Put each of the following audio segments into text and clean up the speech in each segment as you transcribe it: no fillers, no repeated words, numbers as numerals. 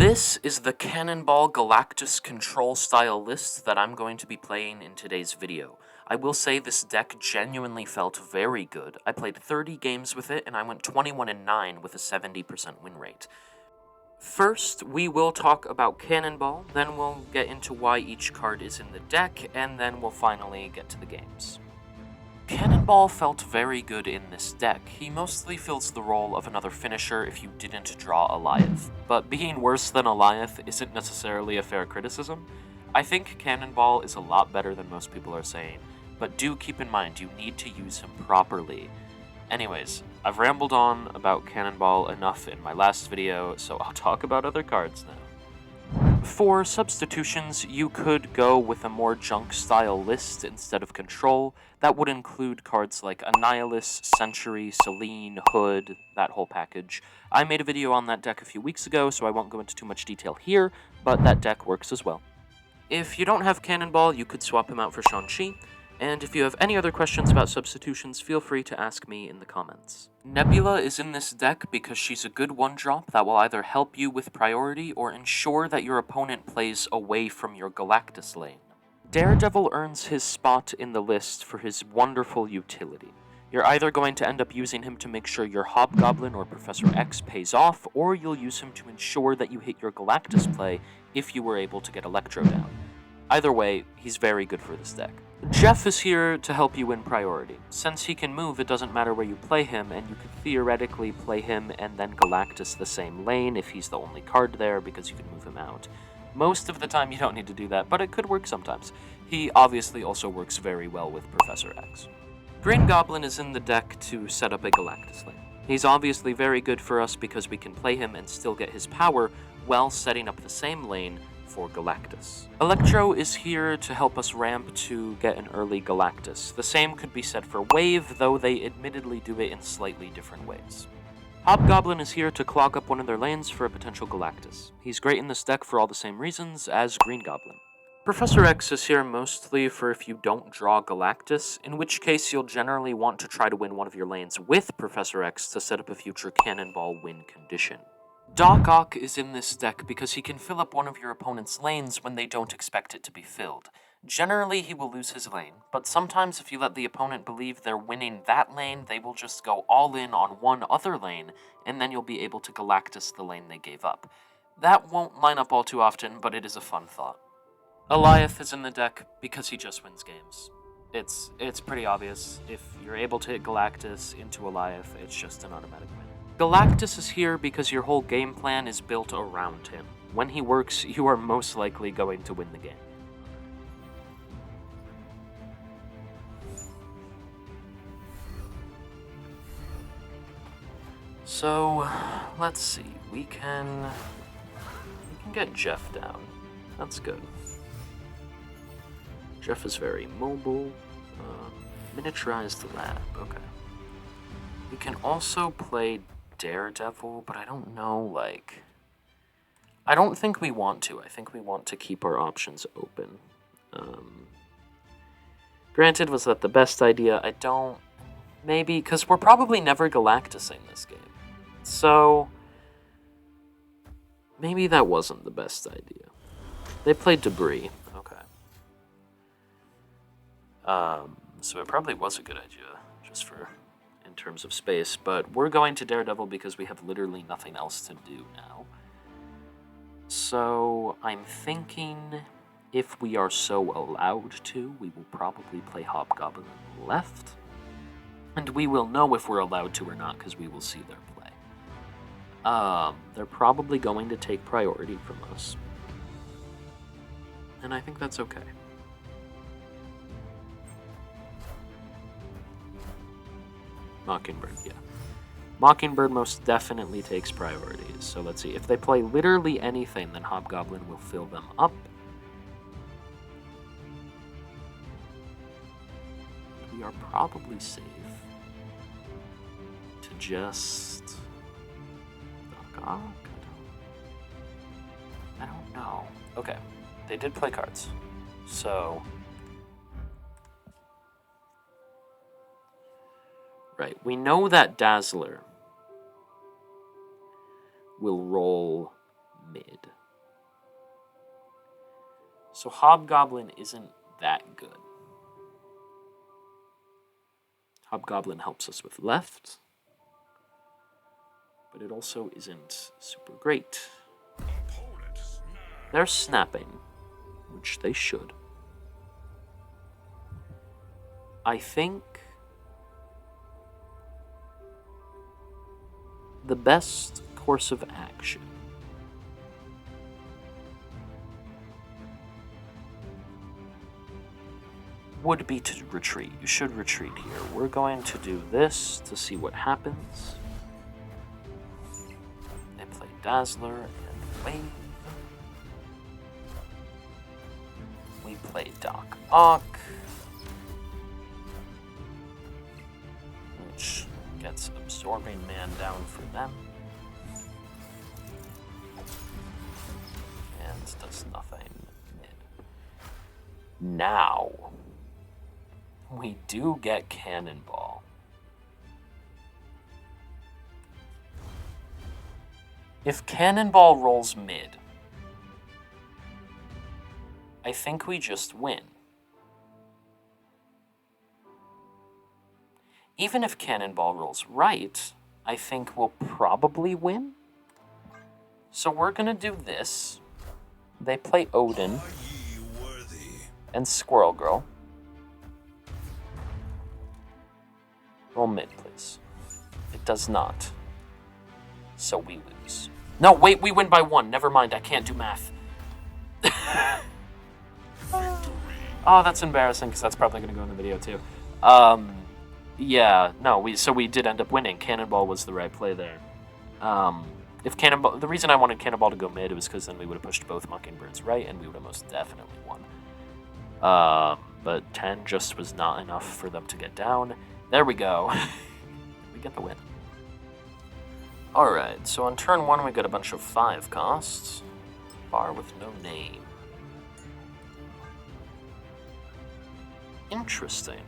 This is the Cannonball Galactus control style list that I'm going to be playing in today's video. I will say this deck genuinely felt very good. I played 30 games with it, and I went 21-9 with a 70% win rate. First, we will talk about Cannonball, then we'll get into why each card is in the deck, and then we'll finally get to the games. Cannonball felt very good in this deck. He mostly fills the role of another finisher if you didn't draw Alioth, but being worse than Alioth isn't necessarily a fair criticism. I think Cannonball is a lot better than most people are saying, but do keep in mind you need to use him properly. Anyways, I've rambled on about Cannonball enough in my last video, so I'll talk about other cards now. For substitutions, you could go with a more junk-style list instead of control. That would include cards like Annihilus, Century, Selene, Hood, that whole package. I made a video on that deck a few weeks ago, so I won't go into too much detail here, but that deck works as well. If you don't have Cannonball, you could swap him out for Shang-Chi, and if you have any other questions about substitutions, feel free to ask me in the comments. Nebula is in this deck because she's a good one-drop that will either help you with priority or ensure that your opponent plays away from your Galactus lane. Daredevil earns his spot in the list for his wonderful utility. You're either going to end up using him to make sure your Hobgoblin or Professor X pays off, or you'll use him to ensure that you hit your Galactus play if you were able to get Electro down. Either way, he's very good for this deck. Jeff is here to help you win priority. Since he can move, it doesn't matter where you play him, and you could theoretically play him and then Galactus the same lane if he's the only card there because you can move him out. Most of the time you don't need to do that, but it could work sometimes. He obviously also works very well with Professor X. Green Goblin is in the deck to set up a Galactus lane. He's obviously very good for us because we can play him and still get his power while setting up the same lane for Galactus. Electro is here to help us ramp to get an early Galactus. The same could be said for Wave, though they admittedly do it in slightly different ways. Hobgoblin is here to clog up one of their lanes for a potential Galactus. He's great in this deck for all the same reasons as Green Goblin. Professor X is here mostly for if you don't draw Galactus, in which case you'll generally want to try to win one of your lanes with Professor X to set up a future Cannonball win condition. Doc Ock is in this deck because he can fill up one of your opponent's lanes when they don't expect it to be filled. Generally, he will lose his lane, but sometimes if you let the opponent believe they're winning that lane, they will just go all in on one other lane, and then you'll be able to Galactus the lane they gave up. That won't line up all too often, but it is a fun thought. Alioth is in the deck because he just wins games. It's pretty obvious. If you're able to hit Galactus into Alioth, it's just an automatic win. Galactus is here because your whole game plan is built around him. When he works, you are most likely going to win the game. So, let's see. We can get Jeff down. That's good. Jeff is very mobile. Miniaturized lab. Okay. We can also play Daredevil, but I don't know, I don't think we want to. I think we want to keep our options open. Granted, was that the best idea? I don't... Maybe, because we're probably never Galactusing this game. So, maybe that wasn't the best idea. They played Debris. Okay. So it probably was a good idea, just for... in terms of space, but we're going to Daredevil because we have literally nothing else to do now. So I'm thinking if we are so allowed to, we will probably play Hobgoblin on the left, and we will know if we're allowed to or not because we will see their play. They're probably going to take priority from us, and I think that's okay. Mockingbird, yeah. Mockingbird most definitely takes priorities. So let's see. If they play literally anything, then Hobgoblin will fill them up. We are probably safe to just... Doc Ock? I don't know. Okay. They did play cards. So... Right, we know that Dazzler will roll mid. So Hobgoblin isn't that good. Hobgoblin helps us with left, but it also isn't super great. They're snapping, which they should. I think the best course of action would be to retreat. You should retreat here. We're going to do this to see what happens. They play Dazzler and Wave. We play Doc Ock, which gets Absorbing Man down for them. And does nothing mid. Now, we do get Cannonball. If Cannonball rolls mid, I think we just win. Even if Cannonball rolls right, I think we'll probably win. So we're gonna do this. They play Odin and Squirrel Girl. Roll mid, please. It does not. So we lose. No, wait, we win by 1. Never mind, I can't do math. Oh, that's embarrassing, because that's probably going to go in the video, too. Yeah, no, we did end up winning. Cannonball was the right play there. If Cannonball... The reason I wanted Cannonball to go mid was because then we would have pushed both Mockingbirds right, and we would have most definitely won. But 10 just was not enough for them to get down. There we go. We get the win. Alright, so on turn 1 we got a bunch of 5 costs. Bar with no name. Interesting.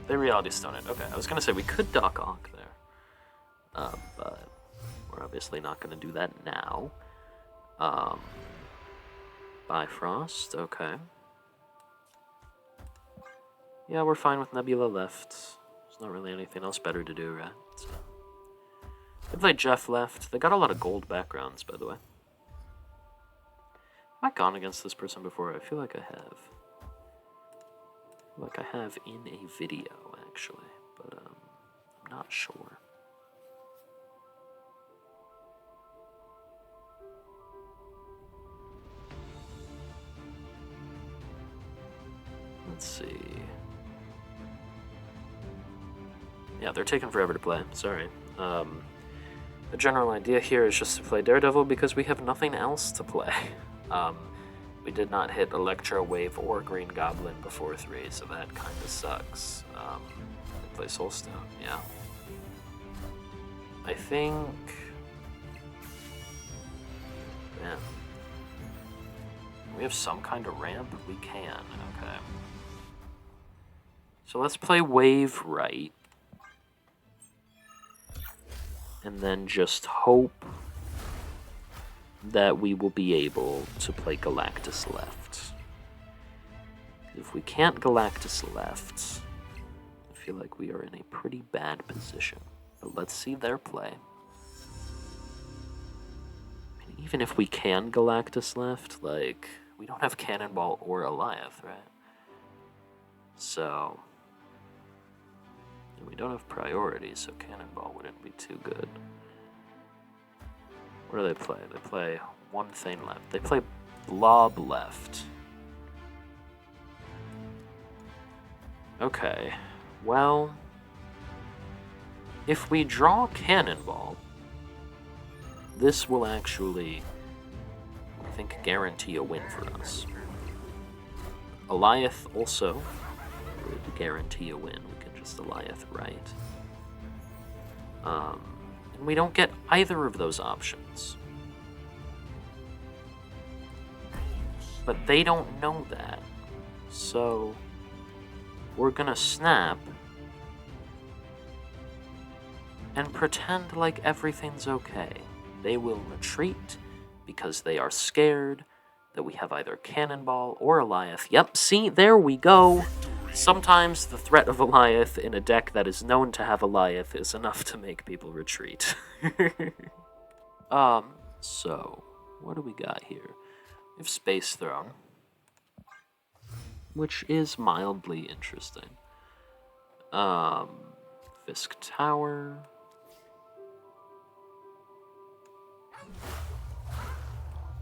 They Reality Stone it. Okay, I was going to say we could Doc Ock there. But we're obviously not going to do that now. Bifrost, okay. Yeah, we're fine with Nebula left. There's not really anything else better to do, right? So. They played Jeff left. They got a lot of gold backgrounds, by the way. Have I gone against this person before? I feel like I have. Like I have in a video, actually, but I'm not sure. Let's see. Yeah, they're taking forever to play. Sorry. The general idea here is just to play Daredevil because we have nothing else to play. We did not hit Electro Wave or Green Goblin before 3, so that kind of sucks. We play Soulstone, yeah. I think... Man. We have some kind of ramp? We can, okay. So let's play Wave right. And then just hope that we will be able to play Galactus left. If we can't Galactus left, I feel like we are in a pretty bad position. But let's see their play. I mean, even if we can Galactus left, like, we don't have Cannonball or Eliath, right? So... we don't have priority, so Cannonball wouldn't be too good. What do they play? They play one thing left. They play Blob left. Okay, well... if we draw Cannonball, this will actually, I think, guarantee a win for us. Eliath also would guarantee a win. Just Eliath right. And we don't get either of those options. But they don't know that. So we're gonna snap and pretend like everything's okay. They will retreat because they are scared that we have either Cannonball or Eliath. Yep, see, there we go. Sometimes the threat of Eliath in a deck that is known to have Eliath is enough to make people retreat. So, what do we got here? We have Space Throne, which is mildly interesting. Fisk Tower.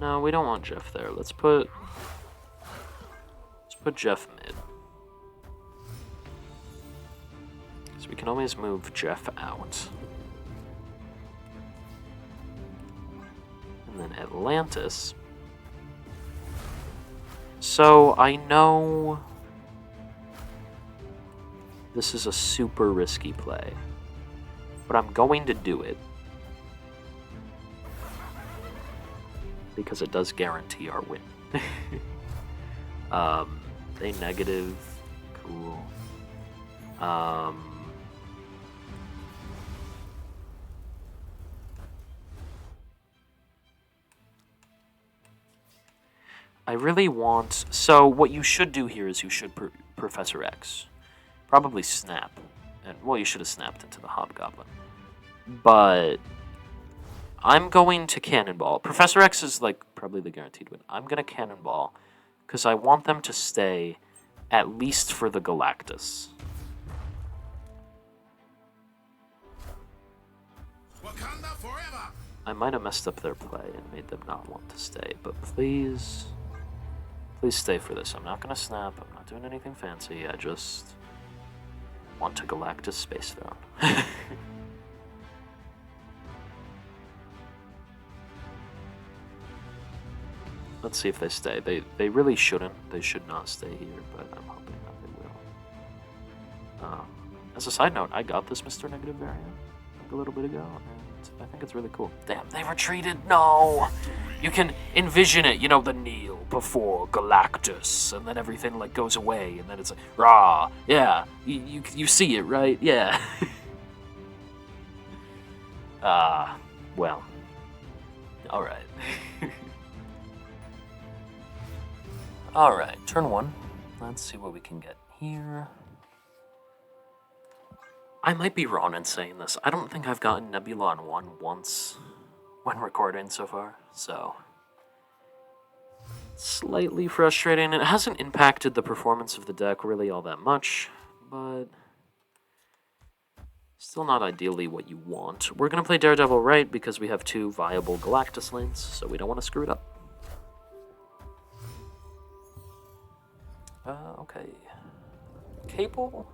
No, we don't want Jeff there. Let's put Jeff mid. So we can always move Jeff out. And then Atlantis. So I know this is a super risky play, but I'm going to do it because it does guarantee our win. They negative, cool. I really want... So what you should do here is you should Professor X. Probably snap. And well, you should have snapped into the Hobgoblin. But I'm going to Cannonball. Professor X is like probably the guaranteed win. I'm going to Cannonball because I want them to stay at least for the Galactus. Wakanda forever. I might have messed up their play and made them not want to stay, but please stay for this. I'm not going to snap. I'm not doing anything fancy. I just want to Galactus Space Throne. Let's see if they stay. They really shouldn't. They should not stay here, but I'm hoping that they will. As a side note, I got this Mr. Negative variant like a little bit ago, and I think it's really cool. Damn, they retreated. No! You can envision it, you know, the kneel before Galactus, and then everything like goes away, and then it's like, rah, yeah, you see it, right? Yeah. Well, all right. All right, turn one. Let's see what we can get here. I might be wrong in saying this. I don't think I've gotten Nebula on one once when recording so far, so slightly frustrating. It hasn't impacted the performance of the deck really all that much, but still not ideally what you want. We're going to play Daredevil right because we have two viable Galactus lanes, so we don't want to screw it up. Okay. Cable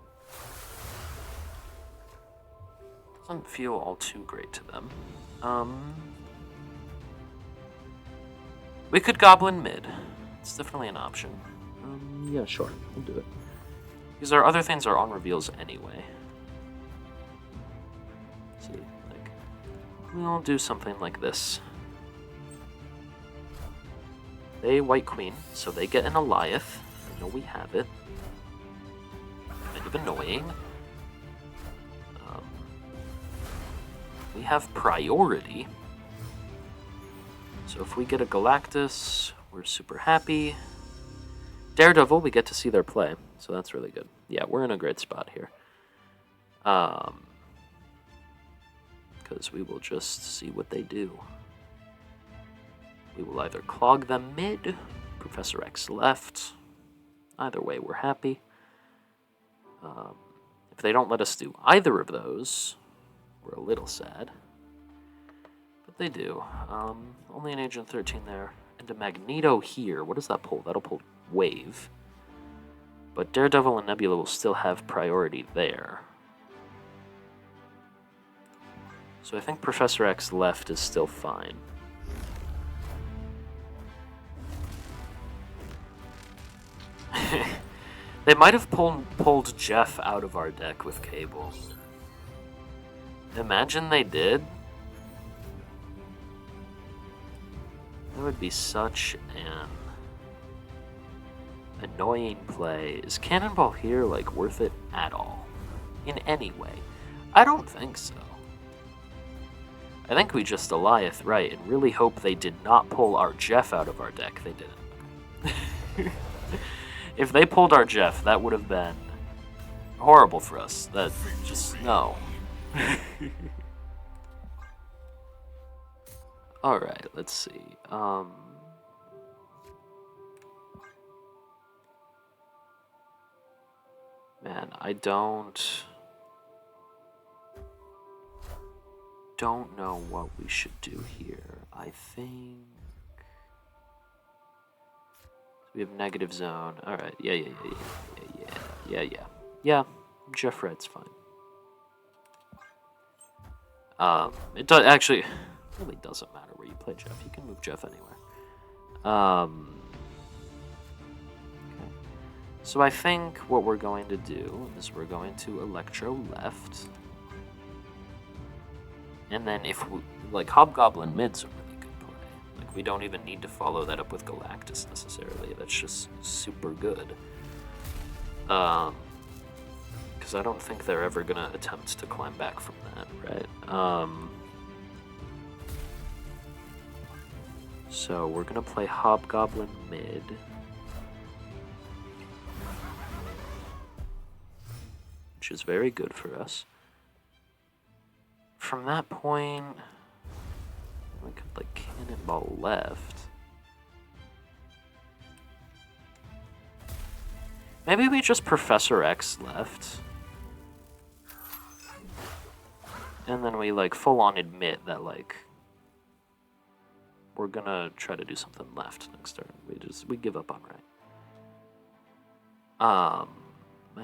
doesn't feel all too great to them. We could Goblin mid. It's definitely an option. Yeah, sure. We'll do it. Because our other things are on reveals anyway. Let's see, like, we'll do something like this. They White Queen, so they get an Eliath. I know we have it. Kind of annoying. We have priority. So if we get a Galactus, we're super happy. Daredevil, we get to see their play, so that's really good. Yeah, we're in a great spot here. Because we will just see what they do. We will either clog them mid, Professor X left. Either way, we're happy. If they don't let us do either of those, we're a little sad. But they do. Only an Agent 13 there. And a Magneto here. What does that pull? That'll pull Wave. But Daredevil and Nebula will still have priority there. So I think Professor X left is still fine. They might have pulled Jeff out of our deck with Cable. Imagine they did. That would be such an annoying play. Is Cannonball here, like, worth it at all? In any way? I don't think so. I think we just Eliath right and really hope they did not pull our Jeff out of our deck. They didn't. If they pulled our Jeff, that would have been horrible for us. That just no. All right, let's see. Man, I don't know what we should do here. I think we have negative zone. All right, yeah. Jeff Red's fine. It does actually really doesn't matter where you play Jeff. You can move Jeff anywhere. Okay. So I think what we're going to do is we're going to Electro left. And then if we, like, Hobgoblin mid's a really good play. Like, we don't even need to follow that up with Galactus necessarily. That's just super good. Because I don't think they're ever going to attempt to climb back from that, right? So we're going to play Hobgoblin mid. Which is very good for us. From that point, we could like Cannonball left. Maybe we just Professor X left. And then we like full on admit that like we're gonna try to do something left next turn. We give up on right. I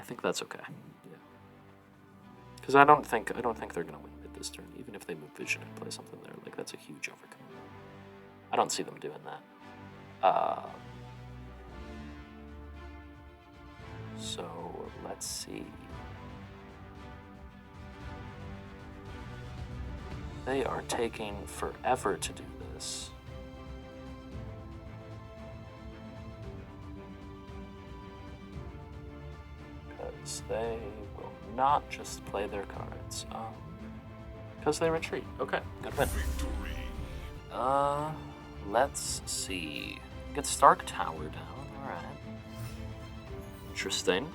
think that's okay. Yeah. Because I don't think they're gonna win mid this turn, even if they move Vision and play something there. Like that's a huge overcome. I don't see them doing that. So let's see. They are taking forever to do this. Because they will not just play their cards. Because they retreat. Okay, good win. Let's see. Get Stark Tower down, alright. Interesting.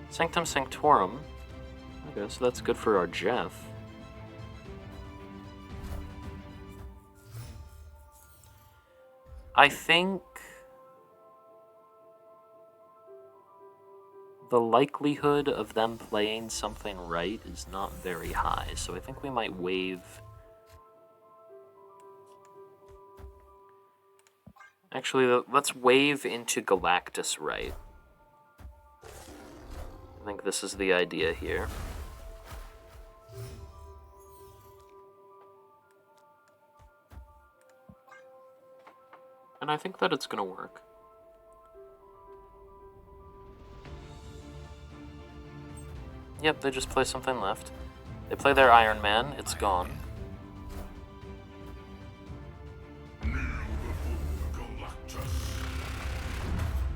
Sanctum Sanctorum. Okay, so that's good for our Jeff. I think the likelihood of them playing something right is not very high, so I think we might wave. Actually, let's wave into Galactus right. I think this is the idea here. And I think that it's gonna work. Yep, they just play something left. They play their Iron Man, it's gone.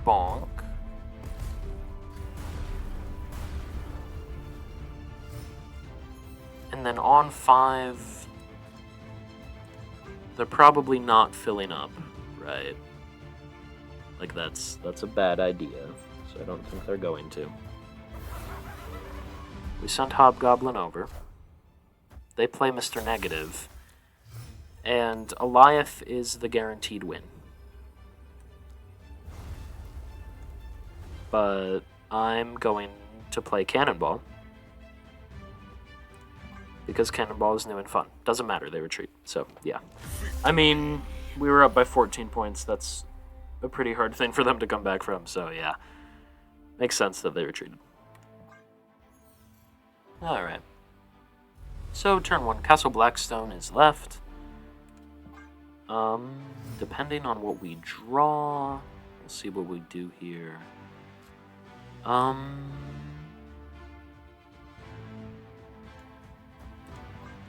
Bonk. And then on 5, they're probably not filling up, right? Like that's a bad idea, so I don't think they're going to. We sent Hobgoblin over. They play Mr. Negative. And Eliath is the guaranteed win. But I'm going to play Cannonball. Because Cannonball is new and fun. Doesn't matter, they retreat. So, yeah. I mean, we were up by 14 points. That's a pretty hard thing for them to come back from. So, yeah. Makes sense that they retreated. Alright. So, turn 1, Castle Blackstone is left. Depending on what we draw, we'll see what we do here.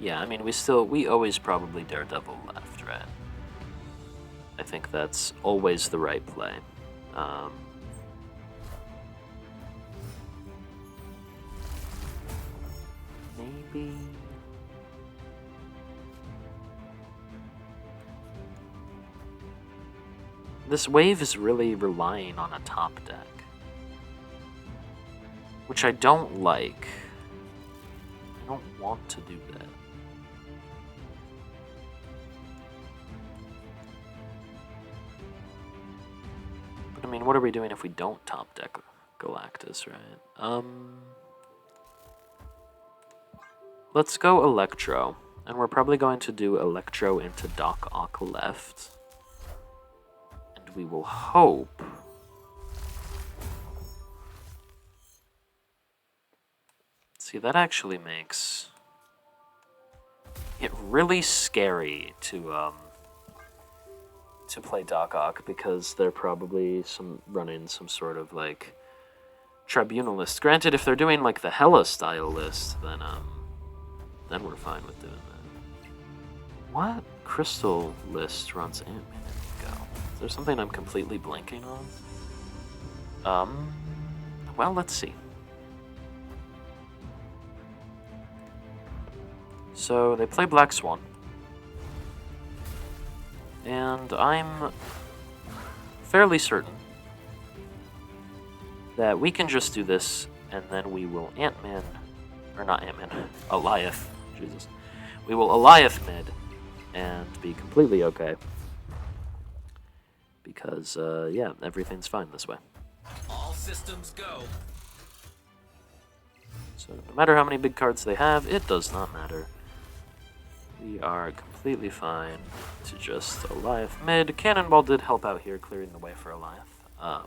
Yeah, I mean, we always probably Daredevil left, right? I think that's always the right play. Maybe. This wave is really relying on a top deck, which I don't like. I don't want to do that. But I mean, what are we doing if we don't top deck Galactus, right? Let's go Electro, and we're probably going to do Electro into Doc Ock left. And we will hope... See, that actually makes it really scary to play Doc Ock, because they're probably running some sort of like tribunal list. Granted, if they're doing like the Hella style list, then we're fine with doing that. What crystal list runs Ant-Man and Go? Is there something I'm completely blanking on? Well, let's see. So they play Black Swan. And I'm fairly certain that we can just do this, and then we will Ant-Man, or not Ant-Man, Alioth, Jesus. We will Alioth mid, and be completely okay. Because, yeah, everything's fine this way. All systems go. So no matter how many big cards they have, it does not matter. We are completely fine to just Alioth mid. Cannonball did help out here, clearing the way for Alioth.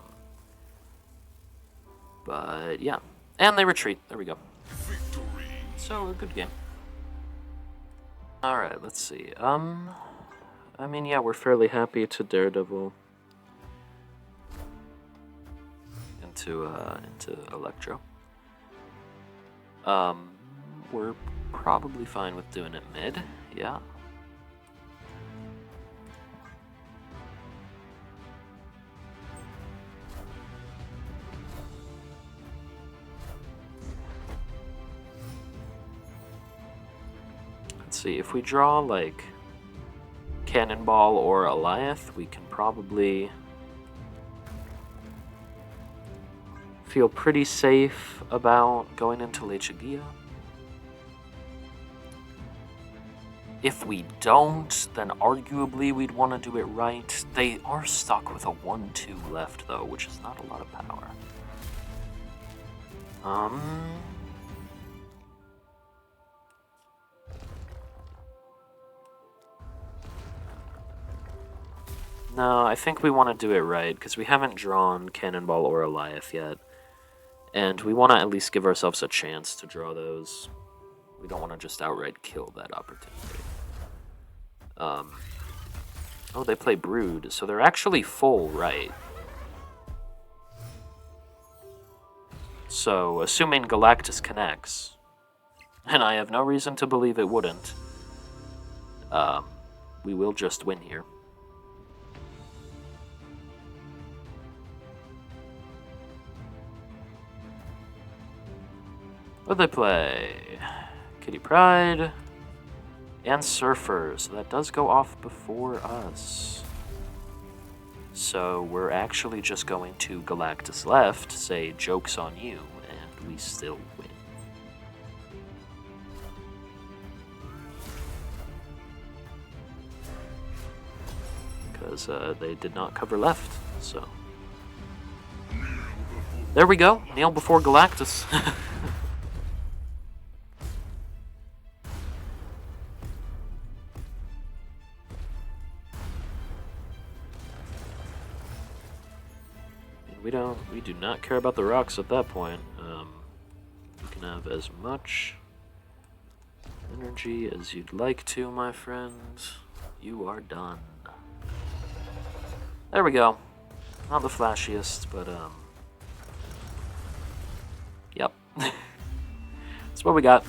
But yeah. And they retreat. There we go. Victory. So, a good game. Alright, let's see. I mean, yeah, we're fairly happy to Daredevil into Electro. We're probably fine with doing it mid, yeah. Let's see, if we draw like Cannonball or Alioth, we can probably feel pretty safe about going into Lechagia. If we don't, then arguably we'd want to do it right. They are stuck with a 1-2 left, though, which is not a lot of power. No, I think we want to do it right, because we haven't drawn Cannonball or Alioth yet. And we want to at least give ourselves a chance to draw those. We don't want to just outright kill that opportunity. Oh, they play Brood, so they're actually full right. So, assuming Galactus connects, and I have no reason to believe it wouldn't, we will just win here. What do they play? Kitty Pryde and Surfer, so that does go off before us. So we're actually just going to Galactus left, say joke's on you, and we still win. Because they did not cover left, so. There we go, kneel before Galactus. We do not care about the rocks at that point. You can have as much energy as you'd like to, my friend. You are done. There we go. Not the flashiest, but yep. That's what we got.